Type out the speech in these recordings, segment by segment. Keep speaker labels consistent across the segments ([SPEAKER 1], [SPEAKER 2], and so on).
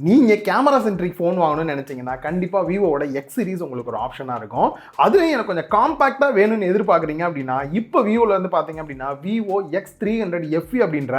[SPEAKER 1] நீங்க camera centric phone வாங்கணும்னு நினைச்சீங்கன்னா கண்டிப்பா விவோவோட எக்ஸ் சீரிஸ் உங்களுக்கு ஒரு ஆப்ஷனா இருக்கும். அதுலயும் எனக்கு கொஞ்சம் காம்பாக்டா வேணும்னு எதிர்பார்க்குறீங்க அப்படின்னா இப்போ விவோல இருந்து பாத்தீங்க அப்படின்னா விவோ X300 FE அப்படின்ற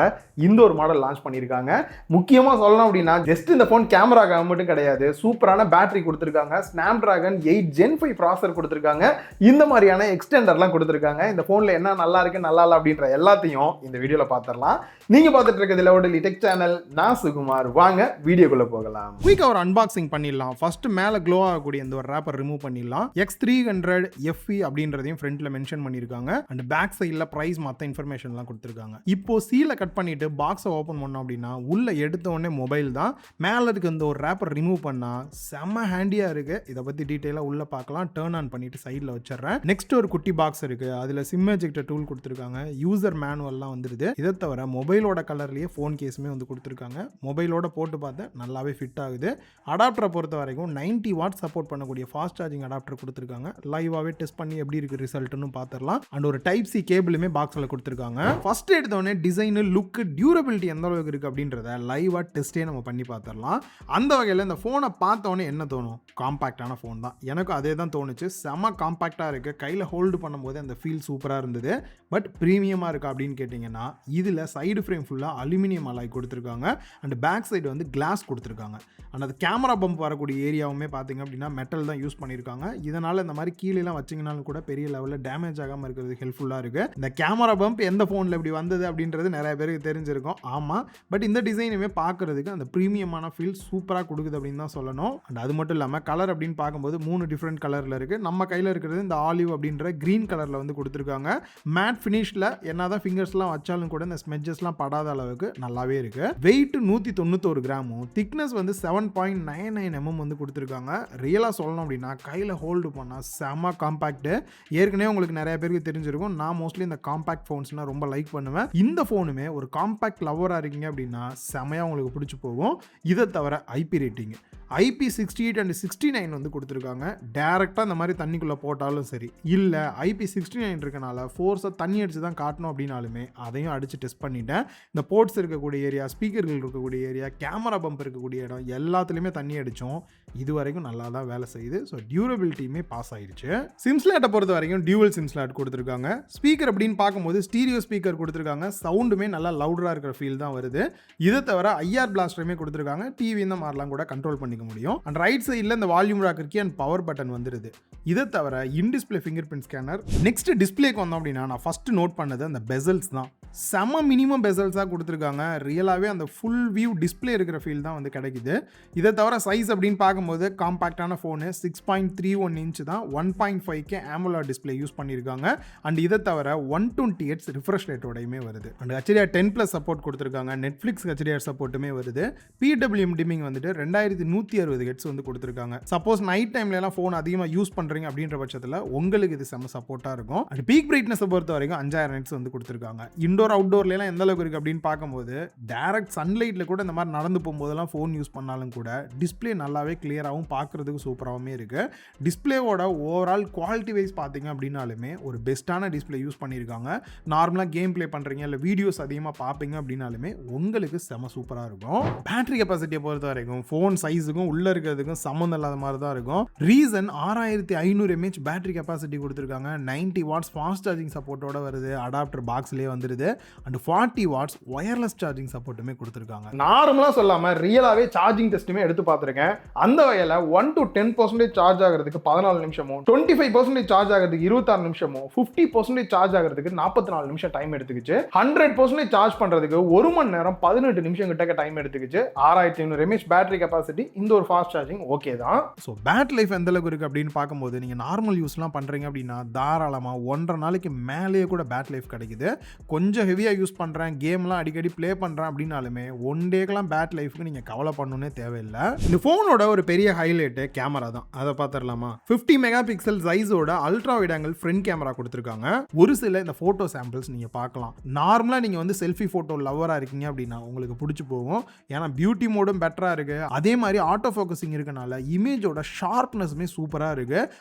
[SPEAKER 1] இந்த ஒரு மாடல் லான்ச் பண்ணியிருக்காங்க. முக்கியமா சொல்லணும் அப்படின்னா ஜஸ்ட் இந்த ஃபோன் கேமராக்காக மட்டும் கிடையாது, சூப்பரான பேட்டரி கொடுத்துருக்காங்க, ஸ்னாப்டிராகன் 8 Gen 5 ப்ராசஸர் கொடுத்துருக்காங்க, இந்த மாதிரியான எக்ஸ்டெண்டர்லாம் கொடுத்துருக்காங்க. இந்த ஃபோன்ல என்ன நல்லா இருக்கு நல்லா இல்லை அப்படின்ற எல்லாத்தையும் இந்த வீடியோல பார்த்துடலாம். நீங்க பார்த்துட்டு இருக்கிறது லெவடலி டெக் சேனல். நான் சுகுமார். வாங்க வீடியோக்குள்ள போகலாம். குயிக்கா ஒரு அன்பாக்சிங் பண்ணிடலாம். ஃபர்ஸ்ட் மேல க்ளோ ஆகக்கூடிய இந்த ஒரு ரேப்பர் ரிமூவ் பண்ணிடலாம். X300 FE அப்படின்றதையும் ஃப்ரண்ட்ல மென்ஷன் பண்ணிருக்காங்க. அண்ட் பேக் சைடுல பிரைஸ் மத்த இன்ஃபர்மேஷன்லாம் கொடுத்துருக்காங்க. இப்போ சீலை கட் பண்ணிட்டு பாக்ஸை ஓபன் பண்ணோம் அப்படின்னா உள்ள எடுத்த உடனே மொபைல் தான். மேல இருக்க இந்த ஒரு ரேப்பர் ரிமூவ் பண்ணா செம்ம ஹேண்டியா இருக்கு. இதை பத்தி டீடைலா உள்ள பார்க்கலாம். டர்ன் ஆன் பண்ணிட்டு சைட்ல வச்சிடுறேன். நெக்ஸ்ட் ஒரு குட்டி பாக்ஸ் இருக்கு. அதுல சிம் எஜெக்டர் டூல் கொடுத்துருக்காங்க. யூசர் மேனுவல்லாம் வந்துருது. இதை தவிர மொபைலோட கலர்லயே ஃபோன் கேஸுமே வந்து கொடுத்துருக்காங்க. மொபைலோட போட்டு பார்த்தா நல்லாவே ஃபிட் ஆகுது. அடாப்டரை பொறுத்த வரைக்கும் 90 வாட் சப்போர்ட் பண்ணக்கூடிய ஃபாஸ்ட் சார்ஜிங் அடாப்டர் கொடுத்துருக்காங்க. லைவாவே டெஸ்ட் பண்ணி எப்படி இருக்கு ரிசல்ட்னு பார்த்துடலாம். அண்ட் ஒரு டைப் சி கேபிளுமே பாக்ஸ்ல கொடுத்துருக்காங்க. ஃபர்ஸ்ட் எடுத்தோடனே டிசைன், லுக், டியூரபிலிட்டி எந்த அளவுக்கு இருக்கு அப்படின்றத லைவா டெஸ்டே நம்ம பண்ணி பார்த்துடலாம். அந்த வகையில் இந்த ஃபோனை பார்த்தோன்னே என்ன தோணும்? காம்பாக்டான ஃபோன் தான். எனக்கு அதே தான் தோணுச்சு. செம்ம காம்பாக்டா இருக்கு. கையில் ஹோல்டு பண்ணும்போது அந்த ஃபீல் சூப்பராக இருந்தது. பட் ப்ரீமியமா இருக்கா அப்படின்னு கேட்டிங்கன்னா இதில் சைடு ஃப்ரேம் ஃபுல்லாக அலுமினியம் அலாய் கொடுத்துருக்காங்க. அண்ட் பேக் சைடு வந்து கிளாஸ் கொடுத்துருக்காங்க. அண்ட் அது கேமரா பம்ப் வரக்கூடிய ஏரியாவுமே பார்த்தீங்க அப்படின்னா மெட்டல் தான் யூஸ் பண்ணியிருக்காங்க. இதனால் இந்த மாதிரி கீழேலாம் வச்சிங்கனாலும் கூட பெரிய லெவலில் டேமேஜ் ஆகாமல் இருக்கிறது ஹெல்ப்ஃபுல்லாக இருக்குது. இந்த கேமரா பம்ப் எந்த ஃபோனில் இப்படி வந்தது அப்படின்றது நிறைய பேருக்கு தெரிஞ்சிருக்கும். ஆமாம், பட் இந்த டிசைனுமே பார்க்குறதுக்கு அந்த ப்ரீமியமான ஃபீல் சூப்பராக கொடுக்குது அப்படின்னு தான் சொல்லணும். அண்ட் அது மட்டும் இல்லாமல் கலர் அப்படின்னு பார்க்கும்போது 3 டிஃப்ரெண்ட் கலரில் இருக்குது. நம்ம கையில் இருக்கிறது இந்த ஆலிவ் அப்படின்ற க்ரீன் கலரில் வந்து கொடுத்துருக்காங்க. மேட் ஃபினிஷில் என்ன தான் ஃபிங்கர்ஸ்லாம் வச்சாலும் கூட இந்த ஸ்மெட்ஜஸ்லாம் படாத அளவுக்கு நல்லாவே இருக்கு. வெயிட் 191 கிராமும், திக்னஸ் வந்து 7.99 mm வந்து கொடுத்துருக்காங்க. ரியலாக சொல்லணும் அப்படின்னா கையில் ஹோல்டு பண்ணால் செம்ம காம்பாக்ட். ஏற்கனவே உங்களுக்கு நிறைய பேருக்கு தெரிஞ்சிருக்கும். நான் மோஸ்ட்லி இந்த காம்பாக்ட் ஃபோன்ஸ்னால் ரொம்ப லைக் பண்ணுவேன். இந்த ஃபோனுமே ஒரு காம்பாக்ட் லவராக இருக்கீங்க அப்படின்னா செம்மையாக உங்களுக்கு பிடிச்சி போகும். இதை தவிர ஐபி ரேட்டிங் IP68 and 69 வந்து கொடுத்துருக்காங்க. டேரெக்டாக இந்த மாதிரி தண்ணிக்குள்ளே போட்டாலும் சரி, இல்லை IP69 இருக்கனால ஃபோர்ஸை தண்ணி அடித்து தான் காட்டணும் அப்படின்னாலுமே அதையும் அடித்து டெஸ்ட் பண்ணிட்டேன். இந்த போர்ட்ஸ் இருக்கக்கூடிய ஏரியா, ஸ்பீக்கர்கள் இருக்கக்கூடிய ஏரியா, கேமரா பம்ப் இருக்கக்கூடிய இடம் எல்லாத்துலேயுமே தண்ணி அடித்தோம். இது வரைக்கும் நல்லா தான் வேலை செய்யுது. ஸோ டியூரபிலிட்டியுமே பாஸ் ஆயிடுச்சு. சிம் ஸ்லாட்டை பொறுத்த வரைக்கும் டியூவல் சிம் ஸ்லாட் கொடுத்துருக்காங்க. ஸ்பீக்கர் அப்படின்னு பார்க்கும்போது ஸ்டீரியோ ஸ்பீக்கர் கொடுத்துருக்காங்க. சவுண்டுமே நல்லா லவுடராக இருக்கிற ஃபீல் தான் வருது. இதை தவிர ஐஆர் பிளாஸ்டருமே கொடுத்துருக்காங்க. டிவி இந்த மாதிரிலாம் கூட கண்ட்ரோல் பண்ணிக்க முடியும். அண்ட் ரைட் சைடில் இந்த வால்யூம் ராக் இருக்கு அண்ட் பவர் பட்டன் வந்துருது. இதை தவிர in display fingerprint scanner. Next டிஸ்பிளேக்கு வந்தோம் அப்படின்னா நான் ஃபர்ஸ்ட் நோட் பண்ணது அந்த பெசல்ஸ் தான். செம மினிமம் பெசல்ஸாக கொடுத்துருக்காங்க. ரியலாகவே அந்த ஃபுல் வியூ டிஸ்பிளே இருக்கிற ஃபீல் தான் வந்து கிடைக்குது. இதை தவிர சைஸ் அப்படின்னு பார்க்கும்போது காம்பாக்டான ஃபோனு 6.31 இன்ச் தான். 1.5K AMOLED டிஸ்பிளே யூஸ் பண்ணியிருக்காங்க. அண்ட் இதை தவிர 120Hz ரிஃப்ரெஷ் ரேட்டோடையுமே வருது. அண்ட் HDR10+ சப்போர்ட் கொடுத்துருக்காங்க. நெட்ஃப்ளிக்ஸ் HDR சப்போர்ட்டுமே வருது. PWM டிமிங் வந்துட்டு 2160 Hz வந்து கொடுத்துருக்காங்க. சப்போஸ் நைட் டைம்லலாம் ஃபோன் அதிகமாக யூஸ் பண்ணுறீங்க அப்படின்ற பட்சத்தில் உங்களுக்கு இது செம்ம சப்போர்ட்டாக இருக்கும். அண்ட் பீக் பிரைட்னஸை பொறுத்த வரைக்கும் 5000 nits வந்து கொடுத்துருக்காங்க. இண்டோர் அவுட்டோர்லாம் எந்த அளவுக்கு இருக்குது அப்படின்னு பார்க்கும்போது டைரக்ட் சன்லைட்டில் கூட இந்த மாதிரி நடந்து போகும்போதெல்லாம் ஃபோன் யூஸ் பண்ணாலும் கூட டிஸ்பிளே நல்லாவே கிளியராகவும் பார்க்குறதுக்கு சூப்பராகவுமே இருக்குது. டிஸ்பிளேவோட ஓவரால் குவாலிட்டி வைஸ் பார்த்தீங்க அப்படின்னாலுமே ஒரு பெஸ்ட்டான டிஸ்பிளே யூஸ் பண்ணியிருக்காங்க. நார்மலாக கேம் ப்ளே பண்ணுறீங்க இல்லை வீடியோஸ் அதிகமாக பார்ப்பீங்க அப்படின்னாலுமே உங்களுக்கு செம சூப்பராக இருக்கும். பேட்டரி கெப்பாசிட்டியை பொறுத்த வரைக்கும் ஃபோன் சைஸுக்கும் உள்ளே இருக்கிறதுக்கும் சம்மந்தம் இல்லாத மாதிரி தான் இருக்கும். ரீசன் 6500 mAh பேட்டரி கெப்பாசிட்டி கொடுத்துருக்காங்க. 90 வாட்ஸ் ஃபாஸ்ட் சார்ஜிங் சப்போர்ட்டோட வருது. அடாப்டர் பாக்ஸ்லேயே வந்துருது. அண்ட் 40 வாட்ஸ் ஒயர்லெஸ் சார்ஜிங் சப்போர்ட்டுமே கொடுத்துருக்காங்க. நார்மலாக சொல்லாமல் ரியலாகவே சார்ஜிங் டெஸ்ட்டுமே எடுத்து பார்த்துருக்கேன். அந்த வகையில் 1 to 10% சார்ஜ் ஆகிறதுக்கு 14 நிமிஷமும், 25% சார்ஜ் ஆகிறதுக்கு 26 நிமிஷமும், 50% சார்ஜ் ஆகிறதுக்கு 44 நிமிஷம் டைம் எடுத்துக்கிச்சு. 100% சார்ஜ் பண்ணுறதுக்கு 1 மணி நேரம் 18 நிமிஷம் கிட்ட டைம் எடுத்துக்கிச்சு. 6500 mAh battery capacity. இந்த ஒரு ஃபாஸ்ட் சார்ஜிங் ஓகே தான். ஸோ பேட்டரி லைஃப் எந்த அளவுக்கு இருக்குது அப்படின்னு பார்க்கும்போது நீங்கள் நார்மல் யூஸ்லாம் பண்ணுறீங்க அப்படின்னா தாராளமாக 1.5 நாளைக்கு மேலேயே கூட பேட்டரி லைஃப் கிடைக்குது. கொஞ்சம் ஹெவியாக யூஸ் பண்ணுறேன், கேம்லாம் அடிக்கடி ப்ளே பண்ணுறேன் அப்படின்னாலுமே 1 டேக்கெலாம் பேட்டரி லைஃப்க்கு நீங்கள் கவலை பண்ணணுன்னே தேவையில்லை. இந்த ஃபோனோட ஒரு பெரிய ஹைலைட்டு கேமரா தான். அதை பார்த்துடலாமா? 50 மெகா பிக்சல் சைஸோட ultra wide angle front camera கொடுத்துருக்காங்க. ஒரு சில இந்த ஃபோட்டோ சாம்பிள்ஸ் நீங்கள் பார்க்கலாம். நார்மலாக நீங்கள் வந்து செல்ஃபி ஃபோட்டோ லவராக இருக்கீங்க அப்படின்னா உங்களுக்கு பிடிச்சி போகும். ஏன்னா பியூட்டி மோடும் பெட்டராக இருக்குது. அதே மாதிரி ஆட்டோ ஃபோக்கஸிங் இருக்கனால இமேஜோட ஷார்ப்னஸுமே சூப்பராக இருக்குது.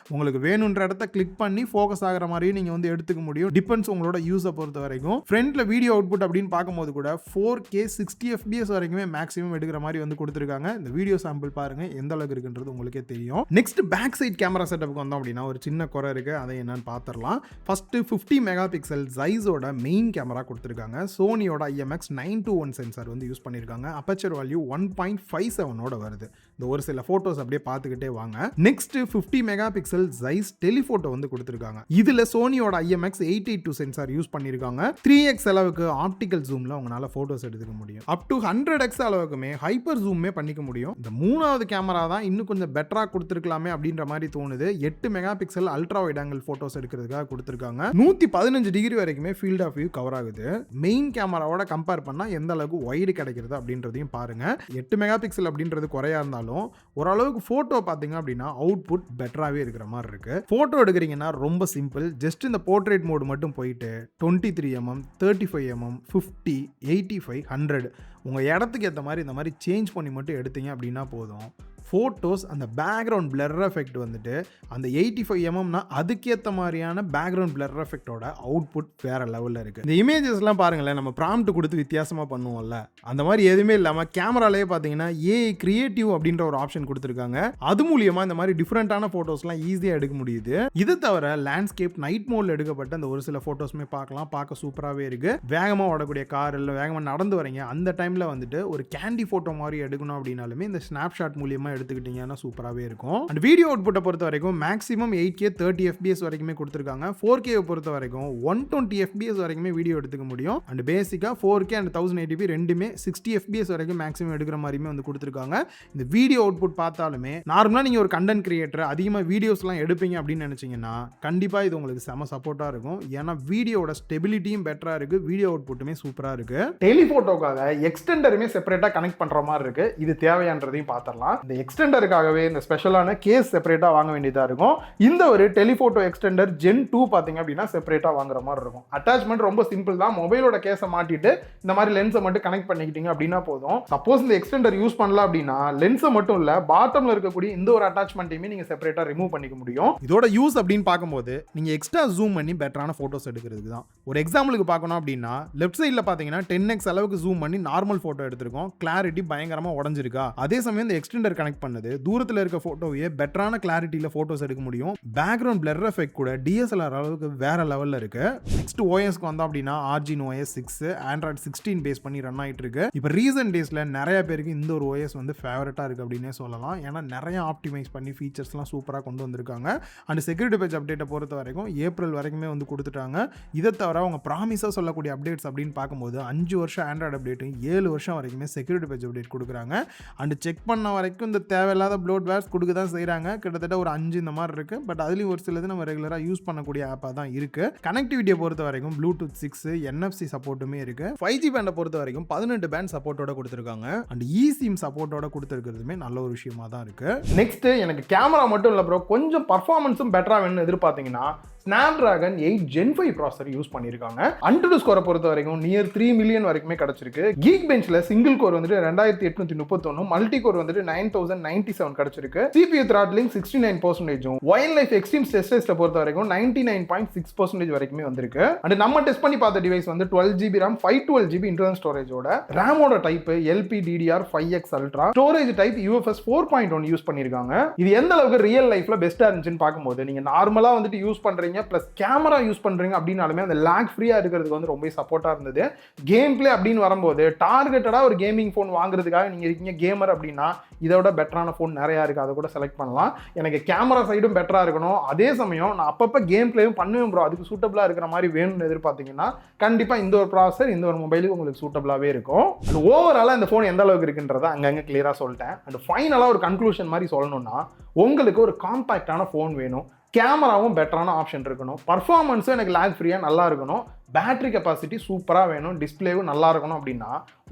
[SPEAKER 1] உங்களுக்கு வேணுன்ற இடத்த கிளிக் பண்ணி ஃபோக்கஸ் ஆகிற மாதிரியும் நீங்கள் வந்து எடுத்துக்க முடியும். டிபெண்ட்ஸ் உங்களோட யூஸை பொறுத்த வரைக்கும். ஃப்ரண்ட்ல வீடியோ அவுட்புட் அப்படின்னு பார்க்கும்போது கூட 4K 60 FPS வரைக்குமே மேக்ஸிமம் எடுக்கிற மாதிரி வந்து கொடுத்துருக்காங்க. இந்த வீடியோ சாம்பிள் பாருங்க எந்த அளவுக்கு இருக்குன்றது உங்களுக்கே தெரியும். நெக்ஸ்ட் பேக் சைட் கேமரா செட்டப்புக்கு வந்தோம் அப்படின்னா ஒரு சின்ன குறை இருக்கு, அதை என்னன்னு பார்த்துடலாம். ஃபர்ஸ்ட் 50 மெகா பிக்சல் ஜைஸோட மெயின் கேமரா கொடுத்துருக்காங்க. சோனியோட IMX 921 சென்சார் வந்து யூஸ் பண்ணியிருக்காங்க. அப்பச்சர் வேல்யூ 1.57 வருது. இந்த ஒரு சில போட்டோஸ் அப்படியே பார்த்துக்கிட்டே வாங்க. Next 50 mega pixel size telephoto வந்து கொடுத்துருக்காங்க. இதுல சோனியோட IMX 882 சென்சார் யூஸ் பண்ணியிருக்காங்க. 3x அளவுக்கு ஆப்டிக்கல் ஜூம்ல உங்களால போட்டோஸ் எடுத்துக்க முடியும். Up to 100x அளவுக்குமே hyper Jhoome பண்ணிக்க முடியும். இந்த மூணாவது கேமரா தான் இன்னும் கொஞ்சம் பெட்டரா கொடுத்துருக்கலாமே அப்படின்ற மாதிரி தோணுது. 8 mega pixel ultra wide angle photos எடுக்கிறதுக்காக கொடுத்துருக்காங்க. 115 டிகிரி வரைக்குமே ஃபீல்ட் ஆஃப் வியூ கவர் ஆகுது. மெயின் கேமராவோட கம்பேர் பண்ணா எந்த அளவுக்கு வைடு கிடைக்கிறது அப்படின்றதையும் பாருங்க. 8 மெகா பிக்சல் அப்படின்றது குறையா இருந்தாலும் ஓரளவுக்கு போட்டோ பாத்தீங்க அப்படின்னா அவுட்புட் பெட்டராகவே இருக்கிற மாதிரி இருக்கு. போட்டோ எடுக்கிறீங்கன்னா ரொம்ப சிம்பிள். ஜஸ்ட் இந்த போர்ட்ரேட் மோடு மட்டும் போயிட்டு 23mm 35mm 50 85 100 உங்க இடத்துக்கு ஏற்ற மாதிரி இந்த மாதிரி சேஞ்ச் பண்ணி மட்டும் எடுத்தீங்க அப்படின்னா போதும். ஃபோட்டோஸ் அந்த பேக்ரவுண்ட் பிளர் எஃபெக்ட் வந்துட்டு அந்த 85mm அதுக்கேற்ற மாதிரியான பேக்ரவுண்ட் பிளர் எஃபெக்டோட அவுட்புட் வேற லெவலில் இருக்குது. இந்த இமேஜஸ்லாம் பாருங்களேன், நம்ம ப்ராம்ப்ட் கொடுத்து வித்தியாசமாக பண்ணுவோம்ல, அந்த மாதிரி எதுவுமே இல்லாமல் கேமராலேயே பார்த்தீங்கன்னா AI கிரியேட்டிவ் அப்படின்ற ஒரு ஆப்ஷன் கொடுத்துருக்காங்க. அது மூலியமாக இந்த மாதிரி டிஃப்ரெண்ட்டான ஃபோட்டோஸ்லாம் ஈஸியாக எடுக்க முடியுது. இதை தவிர லேண்ட்ஸ்கேப் நைட் மோடில் எடுக்கப்பட்ட அந்த ஒரு சில ஃபோட்டோஸுமே பார்க்கலாம். பார்க்க சூப்பராகவே இருக்குது. வேகமாக ஓடக்கூடிய கார் இல்லை வேகமாக நடந்து வரீங்க அந்த டைமில் வந்துட்டு ஒரு கேண்டி ஃபோட்டோ மாதிரி எடுக்கணும் அப்படின்னாலுமே இந்த ஸ்னாப்ஷாட் மூலியமாக எடுத்துக்கிட்டீங்கன்னா சூப்பராகவே இருக்கும். அண்ட் வீடியோ அவுட்புட்டை பொறுத்த வரைக்கும் மேக்ஸிமம் 8K 30 FPS வரைக்குமே கொடுத்துருக்காங்க. 4K பொறுத்த வரைக்கும் 120 FPS வரைக்குமே வீடியோ எடுத்துக்க முடியும். அண்ட் பேசிக்காக 4K அண்ட் 1080p ரெண்டுமே 60 FPS வரைக்கும் மேக்ஸிமம் எடுக்கிற மாதிரியுமே வந்து கொடுத்துருக்காங்க. இந்த வீடியோ அவுட்புட் பார்த்தாலுமே நார்மலாக நீங்கள் ஒரு கண்டென்ட் கிரியேட்டர் அதிகமாக வீடியோஸ்லாம் எடுப்பீங்க அப்படின்னு நினச்சிங்கன்னா கண்டிப்பாக இது உங்களுக்கு செம சப்போர்ட்டாக இருக்கும். ஏன்னா வீடியோட ஸ்டெபிலிட்டியும் பெட்டராக இருக்குது, வீடியோ அவுட்புட்டுமே சூப்பராக இருக்குது. டெலிஃபோட்டோக்காக எக்ஸ்டெண்டருமே செப்பரேட்டாக கனெக்ட் பண்ணுற மாதிரி இருக்குது. இது தேவையானதையும் பார்த்துடலாம். இந்த எக்ஸ்டெண்டருக்காகவே இந்த ஸ்பெஷலான கேஸ் செப்பரேட்டாக வாங்க வேண்டியதாக இருக்கும். இந்த ஒரு டெலிஃபோட்டோ எக்ஸ்டெண்டர் Gen 2 பார்த்தீங்க அப்படின்னா செப்பரேட்டாக வாங்குற மாதிரி இருக்கும். அட்டாச்மெண்ட் ரொம்ப சிம்பிள் தான். மொபைலோட கேஸை மாட்டிட்டு இந்த மாதிரி லென்ஸை மட்டும் கனெக்ட் பண்ணிக்கிட்டீங்க அப்படின்னா போதும். சப்போஸ் இந்த எக்ஸ்டெண்டர் யூஸ் பண்ணல அப்படின்னா லென்ஸை மட்டும் இல்லை பாட்டமில் இருக்கக்கூடிய இந்த ஒரு அட்டாச்மெண்ட்டையுமே நீங்கள் செப்பரேட்டாக ரிமூவ் பண்ணிக்க முடியும். இதோட யூஸ் அப்படின்னு பார்க்கும்போது நீங்கள் எக்ஸ்ட்ரா ஜூம் பண்ணி பெட்டரான ஃபோட்டோஸ் எடுக்கிறதுக்கு தான். ஒரு எக்ஸாம்பிளுக்கு பார்க்கணும் அப்படின்னா லெஃப்ட் சைடில் பார்த்தீங்கன்னா 10x அளவுக்கு ஜூம் பண்ணி நார்மல் ஃபோட்டோ எடுத்திருக்கோம். கிளாரிட்டி பயங்கரமாக உடஞ்சிருக்கா. அதே சமயம் இந்த எக்ஸ்டெண்டர் கனெக்ட் பண்ணது தூரத்தில் இருக்க போட்டோவே பெட்டரான கிளாரிட்டியில் போட்டோஸ் எடுக்க முடியும். பேக்ரவுண்ட் பிளர் எஃபெக்ட் கூட DSLR அளவுக்கு வேற லெவலில் இருக்கு. நெக்ஸ்ட் OSக்கு வந்தோம் அப்படின்னா Argin OS 6 Android 16 பேஸ் பண்ணி ரன் ஆகிட்டு இருக்கு. இப்போ ரீசன்ட் டேஸில் நிறைய பேருக்கு இந்த ஒரு OS வந்து ஃபேவரட்டாக இருக்கு அப்படின்னே சொல்லலாம். ஏன்னா நிறைய ஆப்டிமைஸ் பண்ணி ஃபீச்சர்ஸ்லாம் சூப்பராக கொண்டு வந்திருக்காங்க. அண்ட் செக்யூரிட்டி பேஜ் அப்டேட்டை பொறுத்த வரைக்கும் ஏப்ரல் வரைக்குமே வந்து கொடுத்துட்டாங்க. இதை தவிர அவங்க ப்ராமிஸாக சொல்லக்கூடிய அப்டேட்ஸ் அப்படின்னு பார்க்கும்போது 5 வருஷம் ஆண்ட்ராய்டு அப்டேட்டும் 7 வருஷம் வரைக்குமே செக்யூரிட்டி பேஜ் அப்டேட் கொடுக்குறாங்க. அண்ட் செக் பண்ண வரைக்கும் இந்த தேவையில்லாத ப்ளோட்வேர்ஸ் கொடுக்க தான் செய்கிறாங்க. கிட்டத்தட்ட ஒரு 5 இந்த மாதிரி இருக்கு. பட் அதுலேயும் ஒரு சிலது நம்ம ரெகுலராக யூஸ் பண்ணக்கூடிய ஆப்பாக தான் இருக்கு. கனெக்டிவிட்டியை பொறுத்த வரைக்கும் Bluetooth 6 NFC சப்போர்ட்டுமே இருக்கு. 5G பேண்டை பொறுத்த வரைக்கும் 18 பேண்ட் சப்போர்ட்டோட கொடுத்துருக்காங்க. அண்ட் eSIM சப்போர்ட்டோட கொடுத்துருக்கிறதுமே நல்ல ஒரு விஷயமா தான் இருக்கு. நெக்ஸ்ட் எனக்கு கேமரா மட்டும் இல்லை ப்ரோ, கொஞ்சம் பர்ஃபார்மன்ஸும் பெட்டராக வேணும்னு எதிர்பார்த்தீங்கன்னா Snapdragon 8 Gen 5 ப்ராசஸர் யூஸ் பண்ணியிருக்காங்க. AnTuTu ஸ்கோரை பொறுத்த வரைக்கும் நியர் 3 மில்லியன் வரைக்குமே கிடைச்சிருக்கு. Geekbenchல சிங்கிள் கோர் வந்துட்டு 2831, மல்டி கோர் வந்துட்டு 9097 கிடைச்சிருக்கு. CPU throttling 69%, wild life extreme stress டெஸ்ட்டை பொறுத்த வரைக்கும் 99.6% வரைக்குமே வந்திருக்கு. அண்ட் நம்ம டெஸ்ட் பண்ணி பார்த்த டிவைஸ் வந்து 12GB RAM 512GB இன்டர்னல் ஸ்டோரேஜோட, ரேமோட type LPDDR5X Ultra, storage type UFS 4.1 use பண்ணியிருக்காங்க. இது எந்த அளவுக்கு ரியல் லைஃப்ல பெஸ்டா இருந்துச்சுன்னு பார்க்கும்போது நீங்க நார்மலா வந்துட்டு யூஸ் பண்றீங்க பிளஸ் கேமரா யூஸ் பண்றீங்க அப்படின்னாலுமே அந்த லாக் ஃப்ரீயா இருக்கிறதுக்கு வந்து ரொம்ப சப்போர்ட்டா இருந்தது. கேம் பிளே அப்படின்னு வரும்போது டார்கெட்டடா ஒரு கேமிங் போன் வாங்குறதுக்காக நீங்க இருக்கீங்க கேமர் அப்படின்னா இதோட பெட்டரான போன் நிறைய இருக்கு, அதை கூட செலக்ட் பண்ணலாம். எனக்கு கேமரா சைடும் பெட்டரா இருக்கணும், அதே சமயம் நான் அப்பப்ப கேம் பிளேயும் பண்ணுவேன் ப்ரோ, அதுக்கு சூட்டபிளா இருக்கிற மாதிரி வேணும்னு எதிர்பார்த்தீங்கன்னா கண்டிப்பா இந்த ஒரு ப்ராசஸர் இந்த ஒரு மொபைலுக்கு உங்களுக்கு சூட்டபிளாவே இருக்கும். அண்ட் ஓவராலா இந்த போன் எந்த அளவுக்கு இருக்குன்றத அங்கங்க கிளியரா சொல்லிட்டேன். அண்ட் ஃபைனலா ஒரு கன்க்ளூஷன் மாதிரி சொல்லணும்னா உங்களுக்கு ஒரு காம்பாக்டான போன் வேணும், கேமராவும் பெட்டரான ஆப்ஷன் இருக்கணும், பர்ஃபார்மன்ஸும் எனக்கு லேக் ஃப்ரீயாக நல்லா இருக்கணும், பேட்டரி கெப்பாசிட்டி சூப்பராக வேணும், டிஸ்பிளேவும் நல்லா இருக்கணும் அப்படின்னா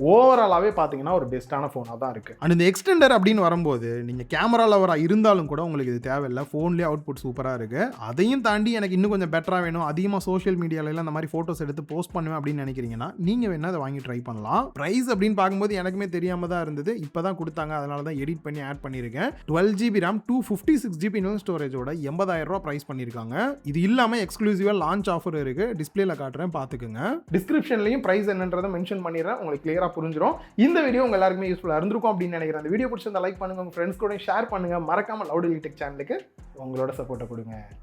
[SPEAKER 1] ஓவராலாகவே பார்த்தீங்கன்னா ஒரு பெஸ்ட்டான ஃபோனாக தான் இருக்குது. அண்ட் இந்த எக்ஸ்டெண்டர் அப்படின்னு வரும்போது நீங்கள் கேமரா லவராக இருந்தாலும் கூட உங்களுக்கு இது தேவையில்லை, ஃபோன்லேயே அவுட்புட் சூப்பராக இருக்குது. அதையும் தாண்டி எனக்கு இன்னும் கொஞ்சம் பெட்டராக வேணும், அதிகமாக சோஷியல் மீடியாவில அந்த மாதிரி ஃபோட்டோஸ் எடுத்து போஸ்ட் பண்ணுவேன் அப்படின்னு நினைக்கிறீங்கன்னா நீங்கள் வேணால் அதை வாங்கி ட்ரை பண்ணலாம். ப்ரைஸ் அப்படின்னு பார்க்கும்போது எனக்குமே தெரியாமல் தான் இருந்தது, இப்போ தான் கொடுத்தாங்க, அதனால தான் எடிட் பண்ணி ஆட் பண்ணியிருக்கேன். 12GB RAM 256GB இன்டர்னல் ஸ்டோரேஜோட 80,000 ரூபா ப்ரைஸ் பண்ணியிருக்காங்க. இது இல்லாமல் எக்ஸ்க்ளூசிவாக லான்ச் ஆஃபர் இருக்குது, டிஸ்பிளேல காட்டுறேன். மறக்காம பார்த்துக்குங்க. டிஸ்கிரிப்ஷன்லையும் ப்ரைஸ் என்னன்றதை மென்ஷன் பண்ணிடுறேன், உங்களுக்கு கிளியராக புரிஞ்சிடும். இந்த வீடியோ உங்க எல்லாருக்குமே யூஸ்ஃபுல்லாக இருந்திருக்கும் அப்படின்னு நினைக்கிறேன். அந்த வீடியோ பிடிச்சிருந்தா லைக் பண்ணுங்க, உங்க ஃப்ரெண்ட்ஸ் கூட ஷேர் பண்ணுங்க, மறக்காம லவுட் எலி டெக் சேனலுக்கு உங்களோட சப்போர்ட்டை கொடுங்க.